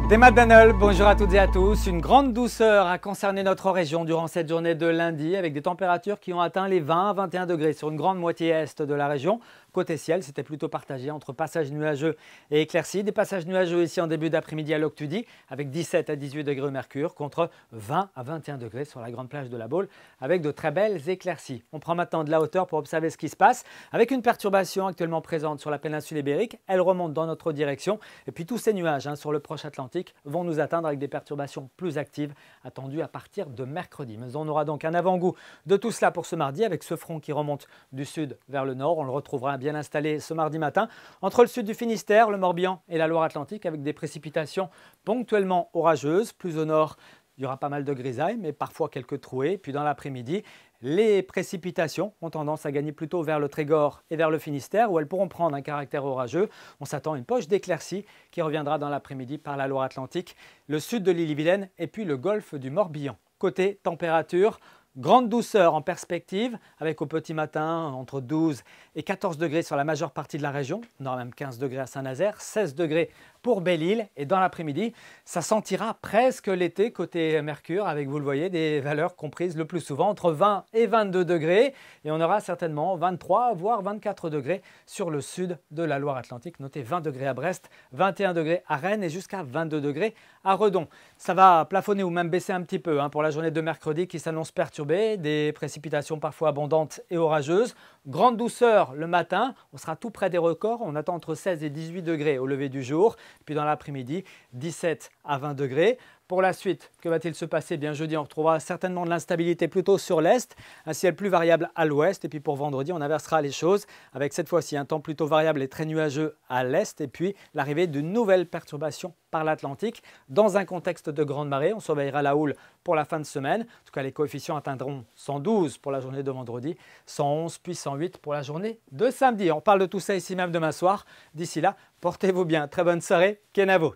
Théma Danol, bonjour à toutes et à tous. Une grande douceur a concerné notre région durant cette journée de lundi avec des températures qui ont atteint les 20 à 21 degrés sur une grande moitié est de la région. Côté ciel, c'était plutôt partagé entre passages nuageux et éclaircies. Des passages nuageux ici en début d'après-midi à Loctudy avec 17 à 18 degrés au mercure contre 20 à 21 degrés sur la grande plage de la Baule avec de très belles éclaircies. On prend maintenant de la hauteur pour observer ce qui se passe avec une perturbation actuellement présente sur la péninsule ibérique. Elle remonte dans notre direction et puis tous ces nuages sur le proche Atlantique vont nous atteindre avec des perturbations plus actives attendues à partir de mercredi. Mais on aura donc un avant-goût de tout cela pour ce mardi avec ce front qui remonte du sud vers le nord. On le retrouvera bien installé ce mardi matin entre le sud du Finistère, le Morbihan et la Loire-Atlantique avec des précipitations ponctuellement orageuses. Plus au nord, il y aura pas mal de grisailles mais parfois quelques trouées. Puis dans l'après-midi, les précipitations ont tendance à gagner plutôt vers le Trégor et vers le Finistère où elles pourront prendre un caractère orageux. On s'attend à une poche d'éclaircies qui reviendra dans l'après-midi par la Loire-Atlantique, le sud de l'Ille-et-Vilaine et puis le golfe du Morbihan. Côté température, grande douceur en perspective avec au petit matin entre 12 et 14 degrés sur la majeure partie de la région. On aura même 15 degrés à Saint-Nazaire, 16 degrés pour Belle-Île et dans l'après-midi, ça sentira presque l'été côté Mercure avec, vous le voyez, des valeurs comprises le plus souvent entre 20 et 22 degrés et on aura certainement 23 voire 24 degrés sur le sud de la Loire-Atlantique. Notez 20 degrés à Brest, 21 degrés à Rennes et jusqu'à 22 degrés à Redon. Ça va plafonner ou même baisser un petit peu pour la journée de mercredi qui s'annonce perturbée, des précipitations parfois abondantes et orageuses. Grande douceur le matin, on sera tout près des records, on attend entre 16 et 18 degrés au lever du jour. Puis dans l'après-midi, 17 à 20 degrés. Pour la suite, que va-t-il se passer? Bien jeudi, on retrouvera certainement de l'instabilité plutôt sur l'est, un ciel plus variable à l'ouest. Et puis pour vendredi, on inversera les choses avec cette fois-ci un temps plutôt variable et très nuageux à l'est. Et puis l'arrivée d'une nouvelle perturbation par l'Atlantique dans un contexte de grande marée. On surveillera la houle pour la fin de semaine. En tout cas, les coefficients atteindront 112 pour la journée de vendredi, 111 puis 108 pour la journée de samedi. On parle de tout ça ici même demain soir. D'ici là, portez-vous bien. Très bonne soirée. Kenavo.